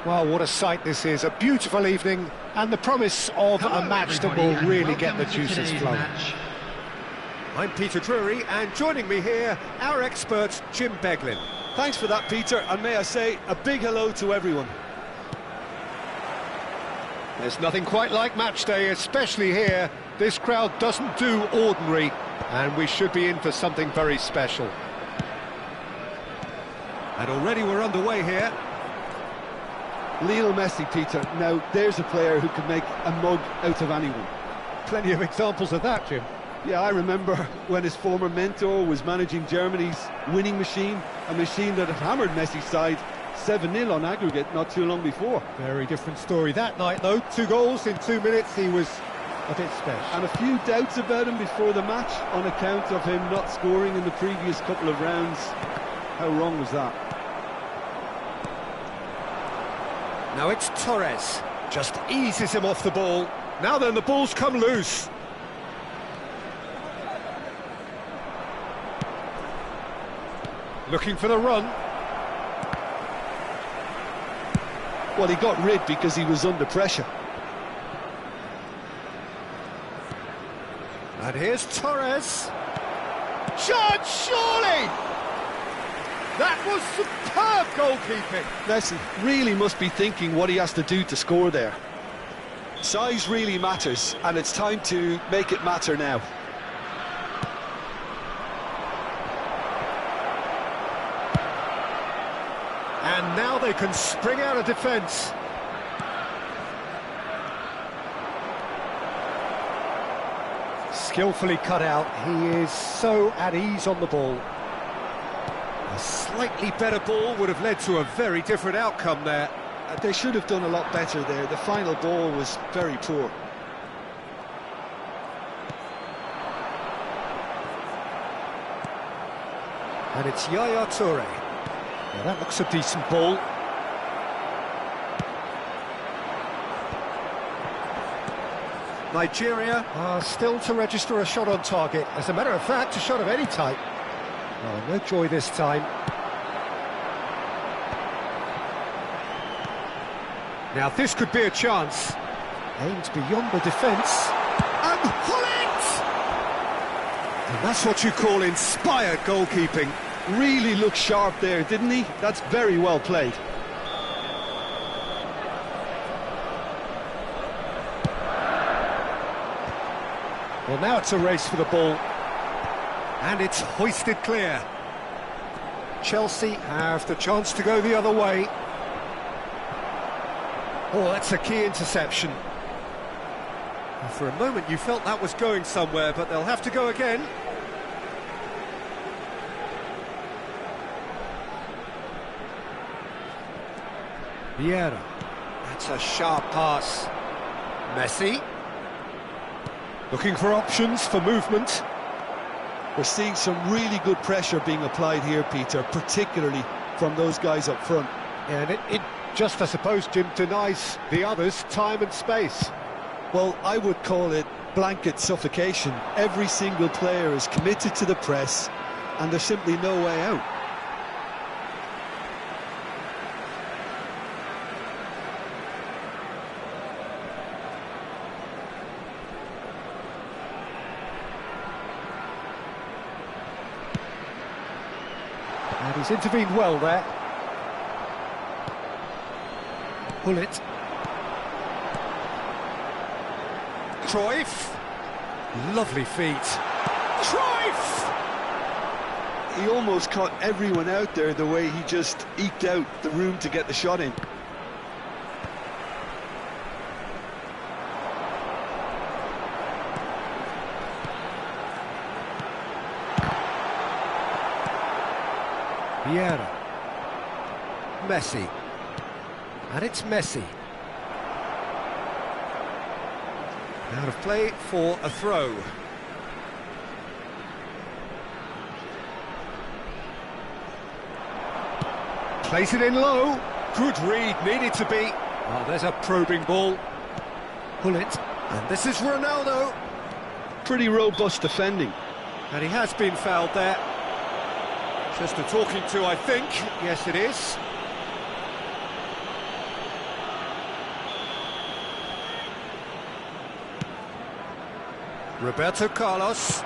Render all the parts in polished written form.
Well, what a sight this is, a beautiful evening, and the promise of a match that will really get the juices flowing. I'm Peter Drury, and joining me here, our expert, Jim Beglin. Thanks for that, Peter, and may I say, a big hello to everyone. There's nothing quite like match day, especially here. This crowd doesn't do ordinary, and we should be in for something very special. And already we're underway here. Lionel Messi, Peter. Now, there's a player who can make a mug out of anyone. Plenty of examples of that, Jim. Yeah, I remember when his former mentor was managing Germany's winning machine, a machine that had hammered Messi's side 7-0 on aggregate not too long before. Very different story that night, though. 2 goals in 2 minutes, he was a bit special. And a few doubts about him before the match on account of him not scoring in the previous couple of rounds. How wrong was that? Now it's Torres. Just eases him off the ball. Now then, the ball's come loose. Looking for the run. Well, he got rid because he was under pressure. And here's Torres. Shot, surely! That was superb goalkeeping. Messi really must be thinking what he has to do to score there. Size really matters, and it's time to make it matter now. And now they can spring out of defence. Skillfully cut out, he is so at ease on the ball. A slightly better ball would have led to a very different outcome there. They should have done a lot better there. The final ball was very poor. And it's Yaya Toure. Yeah, that looks a decent ball. Nigeria Still to register a shot on target. As a matter of fact, a shot of any type. Oh, no joy this time. Now this could be a chance. Aims beyond the defence. And Hullet! And that's what you call inspired goalkeeping. Really looked sharp there, didn't he? That's very well played. Well, now it's a race for the ball. And it's hoisted clear. Chelsea have the chance to go the other way. Oh, that's a key interception. And for a moment you felt that was going somewhere, but they'll have to go again. Vieira. That's a sharp pass. Messi. Looking for options for movement. We're seeing some really good pressure being applied here, Peter, particularly from those guys up front. And it just, I suppose, Jim, denies the others time and space. Well, I would call it blanket suffocation. Every single player is committed to the press, and there's simply no way out. And he's intervened well there. Hullet. Cruyff. Lovely feet. Cruyff! He almost caught everyone out there the way he just eked out the room to get the shot in. Vieira. Messi. And it's Messi. Out of play for a throw. Plays it in low. Good read, needed to be. Oh, there's a probing ball. Hullet. And this is Ronaldo. Pretty robust defending. And he has been fouled there. Just a talking to, I think. Yes, it is. Roberto Carlos.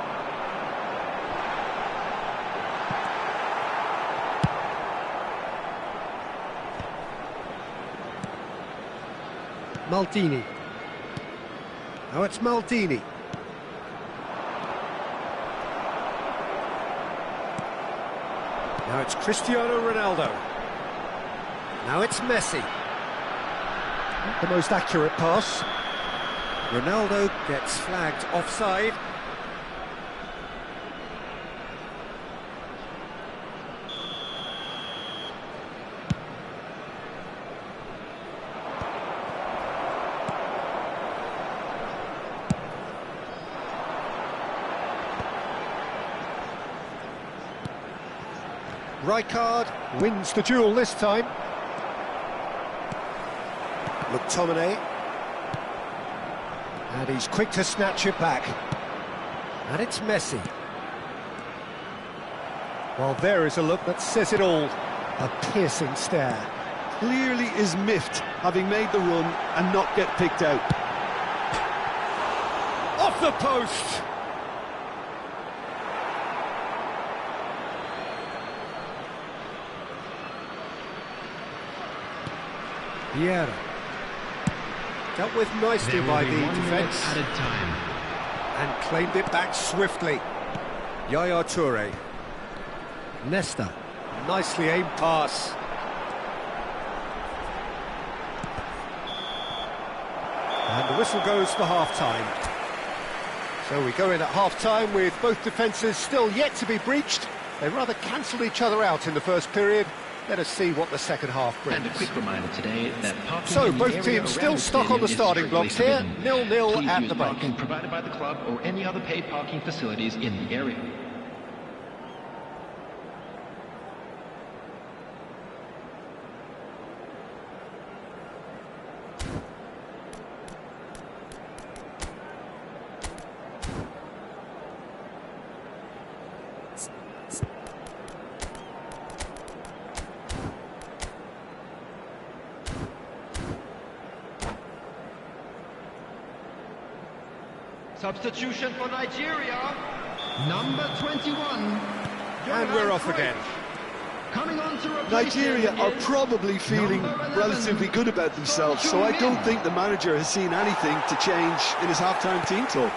Maldini. Now it's Maldini. Now it's Cristiano Ronaldo. Now it's Messi. Not the most accurate pass. Ronaldo gets flagged offside. Rijkaard wins the duel this time. McTominay. And he's quick to snatch it back. And it's Messi. Well, there is a look that says it all. A piercing stare. Clearly is miffed, having made the run and not get picked out. Off the post! Vieira. Dealt with nicely by the defence. And claimed it back swiftly. Yaya Toure. Nesta. Nicely aimed pass. And the whistle goes for half-time. So we go in at half-time with both defences still yet to be breached. They rather cancelled each other out in the first period. Let us see what the second half brings. And a quick reminder today that parking so in the both area teams still around the stuck on the stadium starting is blocks here, strictly 0-0 forbidden. at Please the use break. parking provided by the club or any other paid parking facilities in the area. Substitution for Nigeria, number 21. And we're off again. Coming on to replace Nigeria him are is probably feeling number 11, relatively good about themselves, so I don't think the manager has seen anything to change in his half-time team talk.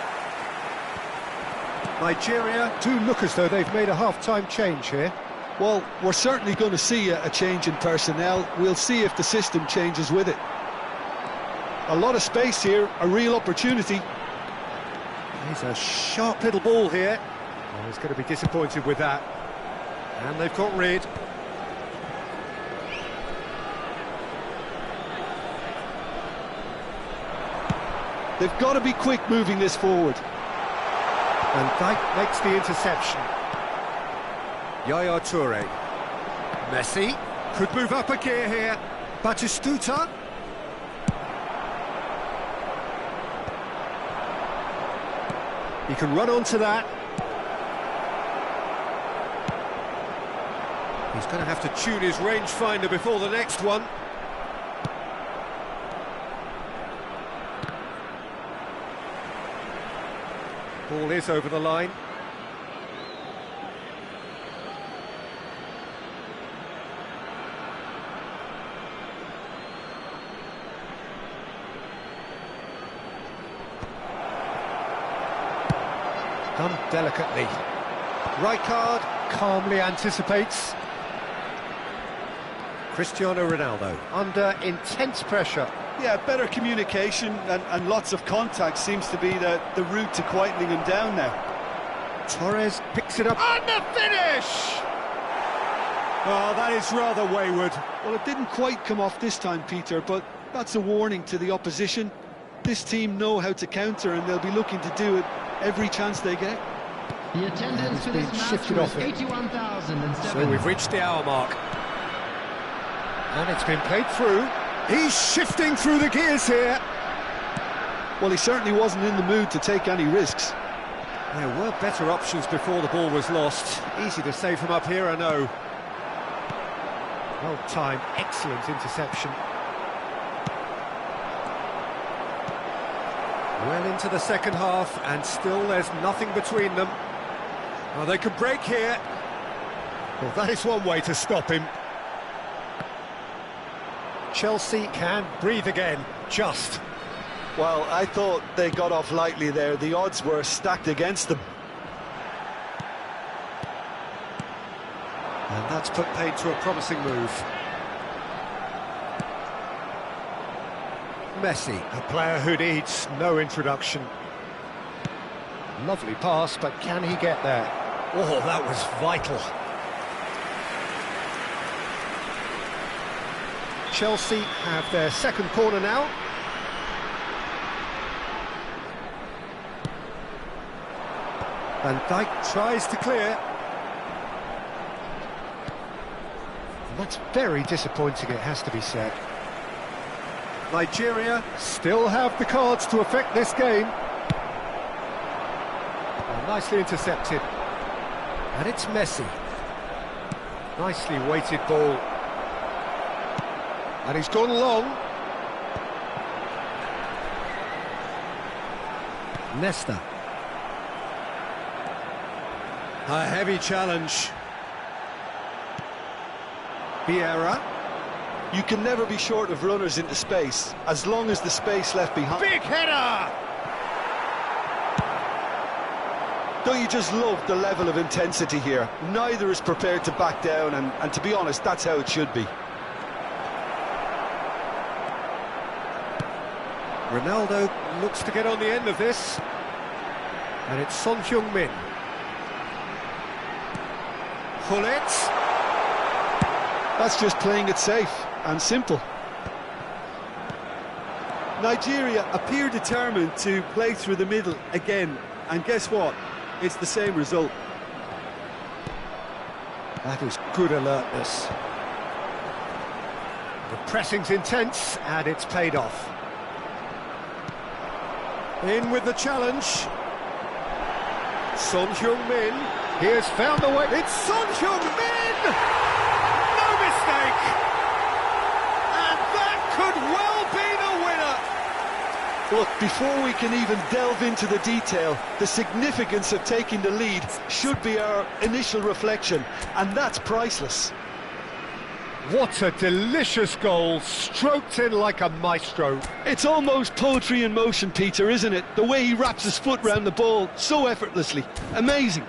Nigeria do look as though they've made a half-time change here. Well, we're certainly going to see a change in personnel. We'll see if the system changes with it. A lot of space here, a real opportunity. He's a sharp little ball here. Oh, he's going to be disappointed with that. And they've got rid. They've got to be quick moving this forward. And Dijk makes the interception. Yaya Toure. Messi could move up a gear here. Batistuta. He can run onto that. He's going to have to tune his rangefinder before the next one. Ball is over the line. Done delicately. Rijkaard calmly anticipates. Cristiano Ronaldo under intense pressure. Yeah, better communication and lots of contact seems to be the route to quietening him down now. Torres picks it up. And the finish! Oh, that is rather wayward. Well, it didn't quite come off this time, Peter, but that's a warning to the opposition. This team know how to counter and they'll be looking to do it every chance they get. The attendance for this match shifted was off it. 81,007. So we've reached the hour mark. And it's been played through. He's shifting through the gears here. Well, he certainly wasn't in the mood to take any risks. There were better options before the ball was lost. Easy to save from up here, I know. Well timed, excellent interception. Well into the second half, and still there's nothing between them. Well, they could break here. Well, that is one way to stop him. Chelsea can breathe again, just. Well, I thought they got off lightly there. The odds were stacked against them. And that's put paid to a promising move. Messi, a player who needs no introduction. Lovely pass, but can he get there? Oh, that was vital. Chelsea have their second corner now. Van Dijk tries to clear. And that's very disappointing, it has to be said. Nigeria still have the cards to affect this game. Oh, nicely intercepted. And it's Messi. Nicely weighted ball. And he's gone long. Nesta. A heavy challenge. Vieira. You can never be short of runners into space, as long as the space left behind. Big header! Don't you just love the level of intensity here? Neither is prepared to back down, and to be honest, that's how it should be. Ronaldo looks to get on the end of this. And it's Son Heung-min. Gullit. That's just playing it safe and simple. Nigeria appear determined to play through the middle again, and guess what? It's the same result. That is good alertness. The pressing's intense, and it's paid off. In with the challenge. Son Heung-min. He has found the way. It's Son Heung-min! No mistake! And that could well be the winner! Look, before we can even delve into the detail, the significance of taking the lead should be our initial reflection, and that's priceless. What a delicious goal, stroked in like a maestro. It's almost poetry in motion, Peter, isn't it? The way he wraps his foot round the ball so effortlessly. Amazing.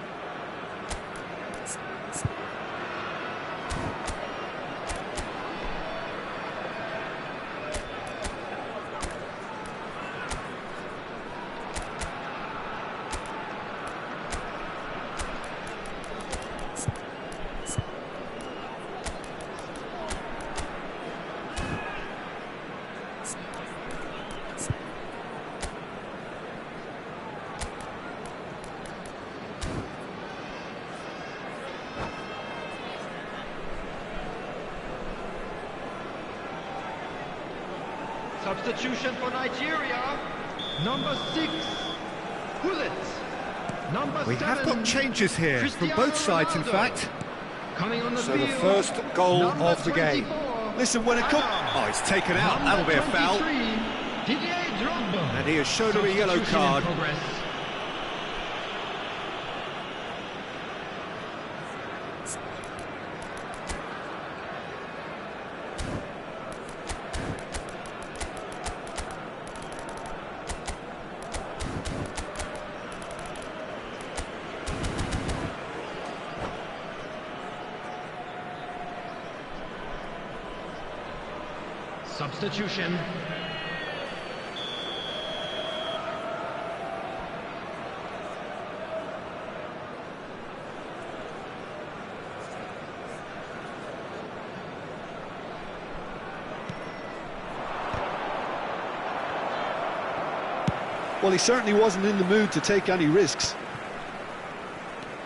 Substitution for Nigeria. Number 6, Gullit. Number 7. We have got changes here from both sides, in fact. Coming on the So field, the first goal number of the game. 24. Listen, when it comes... Oh, it's taken out. That'll be a foul. Didier Drogba. And he has shown him a yellow Substitution in card. progress. Substitution. Well, he certainly wasn't in the mood to take any risks.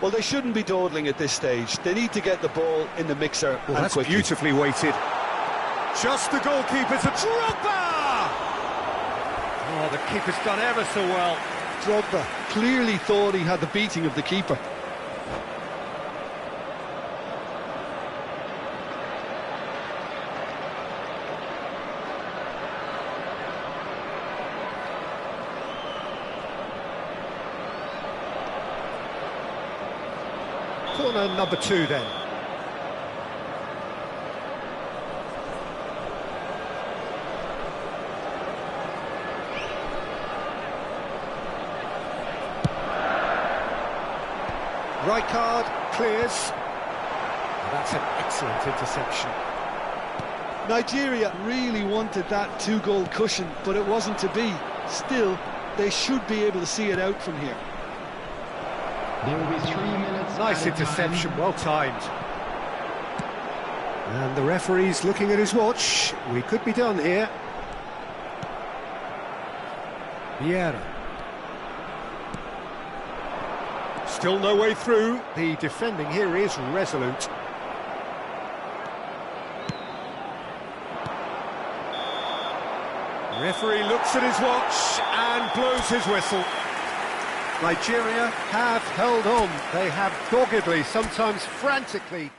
Well, they shouldn't be dawdling at this stage. They need to get the ball in the mixer Well, and that's quickly. beautifully weighted. Just the goalkeeper to Drogba! Oh, the keeper's done ever so well. Drogba clearly thought he had the beating of the keeper. Corner number 2 then. Rijkaard clears. That's an excellent interception. Nigeria really wanted that 2-goal cushion, but it wasn't to be. Still, they should be able to see it out from here. There will be 3 minutes. Nice added interception, time. well timed. And the referee's looking at his watch. We could be done here. Vieira. Still no way through. The defending here is resolute. Referee looks at his watch and blows his whistle. Nigeria have held on. They have doggedly, sometimes frantically.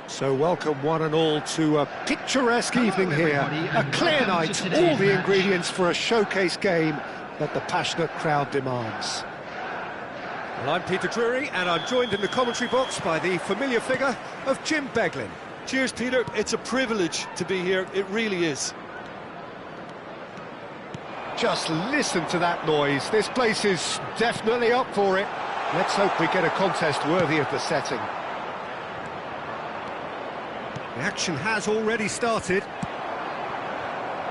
So welcome one and all to a picturesque evening here. everybody, A and clear welcome night, to all today's the match. ingredients for a showcase game that the passionate crowd demands. Well, I'm Peter Drury, and I'm joined in the commentary box by the familiar figure of Jim Beglin. Cheers, Peter. It's a privilege to be here. It really is. Just listen to that noise. This place is definitely up for it. Let's hope we get a contest worthy of the setting. The action has already started.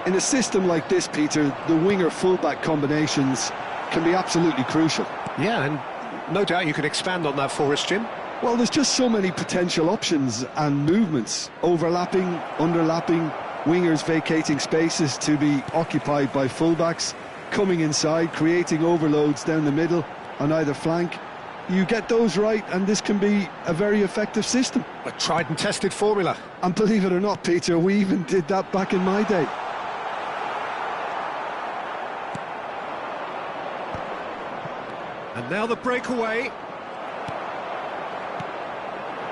In a system like this, Peter, the winger-fullback combinations can be absolutely crucial. Yeah, and no doubt you can expand on that for us, Jim. Well, there's just so many potential options and movements. Overlapping, underlapping, wingers vacating spaces to be occupied by fullbacks, coming inside, creating overloads down the middle on either flank. You get those right, and this can be a very effective system. A tried and tested formula. And believe it or not, Peter, we even did that back in my day. And now the breakaway.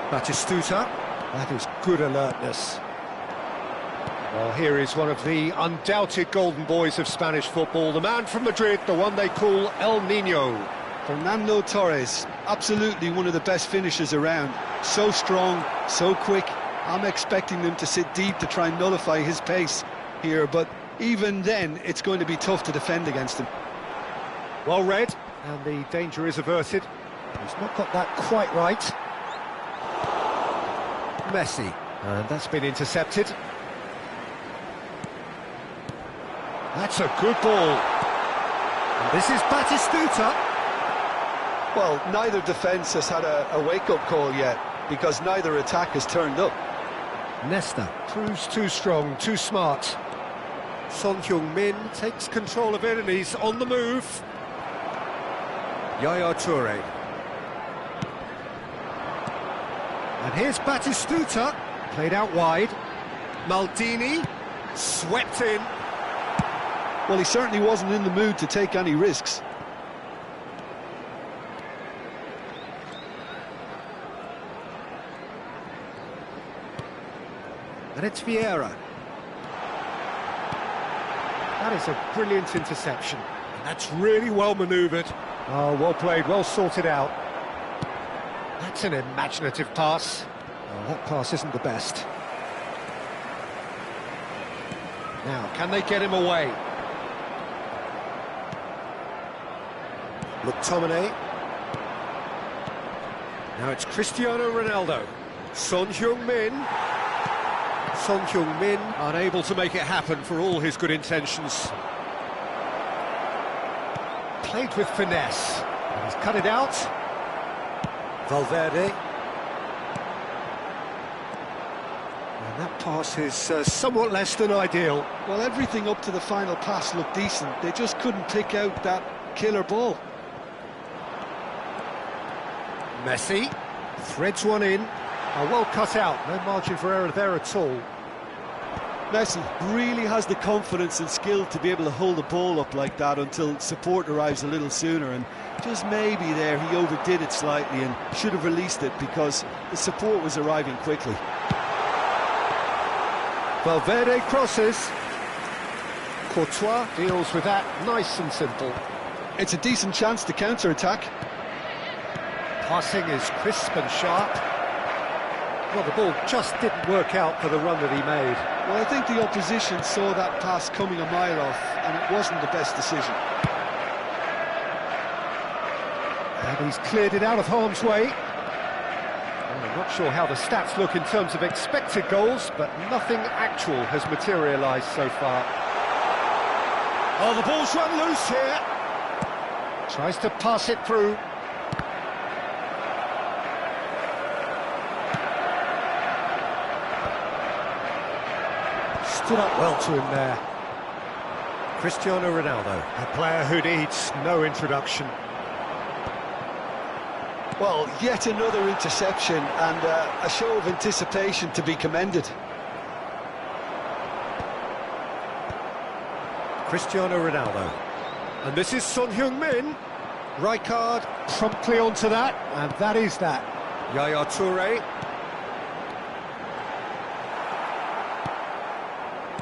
Batistuta. That is good alertness. Well, here is one of the undoubted golden boys of Spanish football, the man from Madrid, the one they call El Niño. Fernando Torres, absolutely one of the best finishers around. So strong, so quick. I'm expecting them to sit deep to try and nullify his pace here, but even then, it's going to be tough to defend against him. Well read, and the danger is averted. He's not got that quite right. Messi, and that's been intercepted. That's a good ball. And this is Batistuta. Well, neither defence has had a wake-up call yet, because neither attack has turned up. Nesta proves too strong, too smart. Son Heung-min takes control of it and he's on the move. Yaya Toure. And here's Batistuta, played out wide. Maldini, swept in. Well, he certainly wasn't in the mood to take any risks. And it's Vieira. That is a brilliant interception. And that's really well manoeuvred. Oh, well played, well sorted out. That's an imaginative pass. Oh, that pass isn't the best. Now, can they get him away? McTominay. Now it's Cristiano Ronaldo. Son Heung-min. Son Heung-min unable to make it happen for all his good intentions. Played with finesse. And he's cut it out. Valverde. And that pass is somewhat less than ideal. Well, everything up to the final pass looked decent. They just couldn't pick out that killer ball. Messi threads one in. Well cut out, no margin for error there at all. Messi really has the confidence and skill to be able to hold the ball up like that until support arrives a little sooner, and just maybe there he overdid it slightly and should have released it because the support was arriving quickly. Valverde crosses. Courtois deals with that nice and simple. It's a decent chance to counter-attack. Passing is crisp and sharp. Well, the ball just didn't work out for the run that he made. Well, I think the opposition saw that pass coming a mile off, and it wasn't the best decision. And he's cleared it out of harm's way. Well, I'm not sure how the stats look in terms of expected goals, but nothing actual has materialised so far. Oh, the ball's run loose here. Tries to pass it through. Stood up well to him there. Cristiano Ronaldo, a player who needs no introduction. Well, yet another interception and a show of anticipation to be commended. Cristiano Ronaldo. And this is Son Heung-min. Rijkaard promptly onto that, and that is that. Yaya Toure.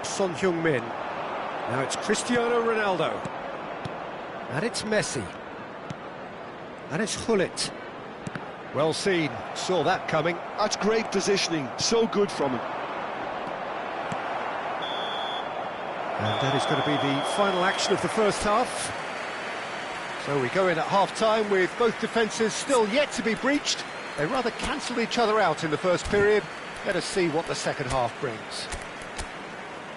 Son Heung-min. Now it's Cristiano Ronaldo. And it's Messi. And it's Gullit. Well seen, saw that coming. That's great positioning, so good from him. And that is going to be the final action of the first half. So we go in at half-time with both defences still yet to be breached. They rather cancelled each other out in the first period. Let us see what the second half brings.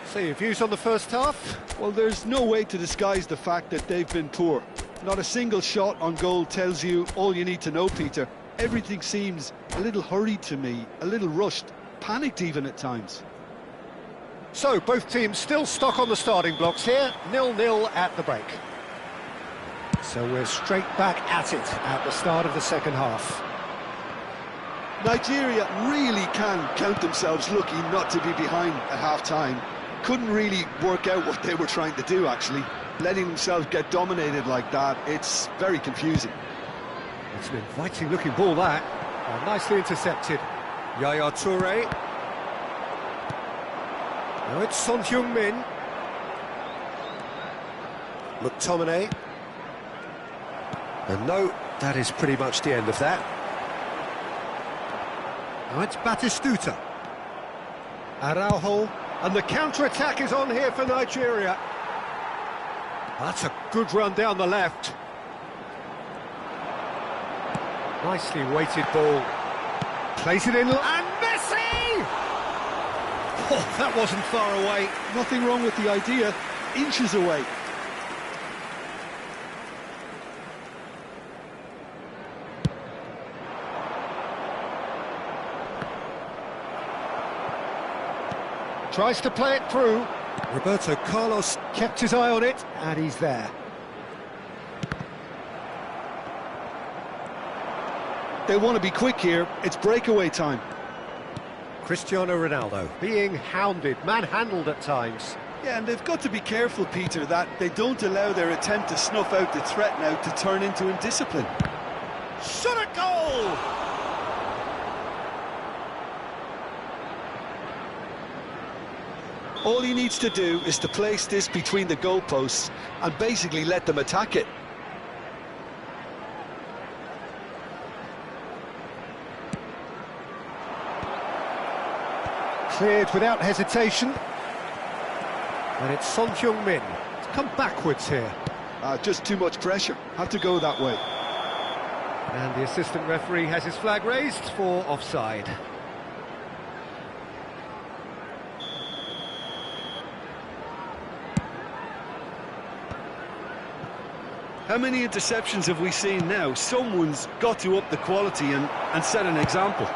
So your views on the first half? Well, there's no way to disguise the fact that they've been poor. Not a single shot on goal tells you all you need to know, Peter. Everything seems a little hurried to me, a little rushed, panicked even at times. So both teams still stuck on the starting blocks here, 0-0 at the break. So we're straight back at it at the start of the second half. Nigeria really can count themselves lucky not to be behind at half-time. Couldn't really work out what they were trying to do, actually. Letting themselves get dominated like that, it's very confusing. It's an inviting-looking ball, that. Oh, nicely intercepted. Yaya Toure. Now it's Son Heung-min. McTominay. And no, that is pretty much the end of that. Now it's Batistuta. Araujo. And the counter-attack is on here for Nigeria. That's a good run down the left. Nicely weighted ball. Plays it in, and Messi! Oh, that wasn't far away. Nothing wrong with the idea, inches away. Tries to play it through. Roberto Carlos kept his eye on it, and he's there. They want to be quick here, it's breakaway time. Cristiano Ronaldo being hounded, manhandled at times. Yeah, and they've got to be careful, Peter, that they don't allow their attempt to snuff out the threat now to turn into indiscipline. Shot a goal! All he needs to do is to place this between the goalposts and basically let them attack it. Cleared without hesitation. And it's Son Heung-min. It's come backwards here. Just too much pressure. Had to go that way. And the assistant referee has his flag raised for offside. How many interceptions have we seen now? Someone's got to up the quality and set an example.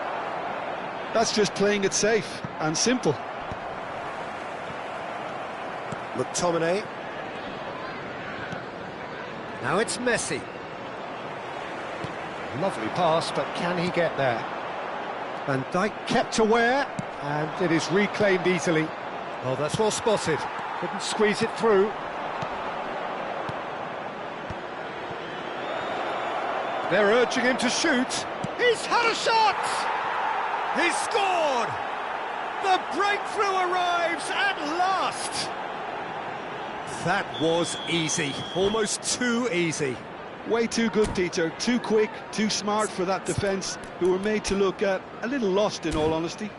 That's just playing it safe and simple. McTominay. Now it's Messi. Lovely pass, but can he get there? Van Dijk kept aware, and it is reclaimed easily. Oh, that's well spotted. Couldn't squeeze it through. They're urging him to shoot. He's had a shot! He's scored! The breakthrough arrives at last! That was easy, almost too easy. Way too good, Peter. Too quick, too smart for that defence, who were made to look a little lost, in all honesty.